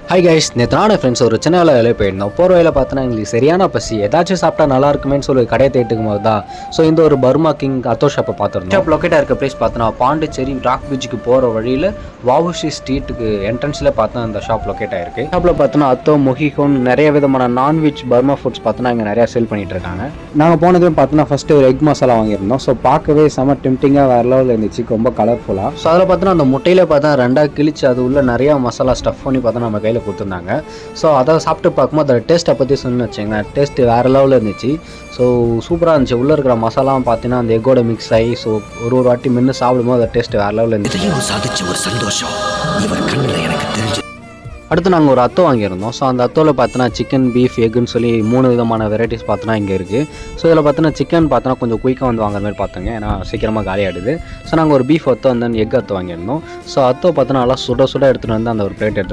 Hi guys, நேற்று friends ஒரு சின்ன வேலையில் போயிருந்தோம். போகிற வேலை பார்த்தோன்னா எங்களுக்கு சரியான பசி, ஏதாச்சும் சாப்பிட்டா நல்லா இருக்குமேன்னு சொல்லி கடையை தேட்டுக்கும் போது தான் இந்த ஒரு பர்மா கிங் அத்தோ ஷாப்பை பார்த்துருந்தோம். ஷாப் லொக்கேட்டாக இருக்க பிளேஸ் பார்த்தோன்னா பாண்டிச்சேரி ராக் பீச்சுக்கு போகிற வழியில் வஉசி ஸ்ட்ரீட்டுக்கு என்ட்ரன்ஸில் பார்த்தோன்னா அந்த ஷாப் லொக்கேட் ஆயிருக்கு. ஷாப்பில் பார்த்தோன்னா அத்தோ மொஹிகோன் நிறைய விதமான நான்வெஜ் பர்மா ஃபுட்ஸ் பார்த்தோன்னா இங்கே நிறையா சேல் பண்ணிட்டு இருக்காங்க. நாங்கள் போனதும் பார்த்தோன்னா ஃபஸ்ட்டு ஒரு எக் மசாலா வாங்கியிருந்தோம். ஸோ பார்க்கவே செம டெம்டிங்காக வேறு லெவலில் இருந்துச்சு, ரொம்ப கலர்ஃபுல்லாக. ஸோ அதில் பார்த்தோன்னா அந்த முட்டையில் பார்த்தா ரெண்டாக கிழிச்சு அது உள்ள நிறையா மசாலா ஸ்டஃப் பண்ணி பார்த்தோன்னா நம்ம கையில் கொடுத்துருந்தாங்க. ஸோ அதை சாப்பிட்டு பார்க்கும்போது அதோட டேஸ்ட்டை பற்றி சொன்னு வச்சுங்களேன், டேஸ்ட்டு வேறு லெவலில் இருந்துச்சு. ஸோ சூப்பராக இருந்துச்சு. உள்ளே இருக்கிற மசாலாம் பார்த்தீங்கன்னா அந்த எக்கோட மிக்ஸ் ஆகி ஸோ ஒரு வாட்டி மின்னு சாப்பிடும்போது அதோட டேஸ்ட்டு வேறு லெவலில் இருந்துச்சு. சாதிச்ச ஒரு சந்தோஷம் இவர் கண்ணில் எனக்கு தெரிஞ்சு. அடுத்து நாங்கள் ஒரு அத்தோ வாங்கியிருந்தோம். ஸோ அந்த அத்தோவில் பார்த்தோன்னா சிக்கன், பீஃப், எக்குன்னு சொல்லி 3 விதமான வெரைட்டிஸ் பார்த்தோன்னா இங்கே இருக்குது. ஸோ இதில் பார்த்தோன்னா சிக்கன் பார்த்தோன்னா கொஞ்சம் குயிக்காக வந்து வாங்குற மாதிரி பார்த்தோங்க, ஏன்னா சீக்கிரமாக காலி ஆகிடுது. ஸோ நாங்கள் ஒரு பீஃப் அத்தோ வந்து எக் அத்தோ வாங்கியிருந்தோம். ஸோ அத்தோ பார்த்தோன்னா நல்லா சுட சுட எடுத்துகிட்டு வந்து அந்த ஒரு பிளேட் எடுத்து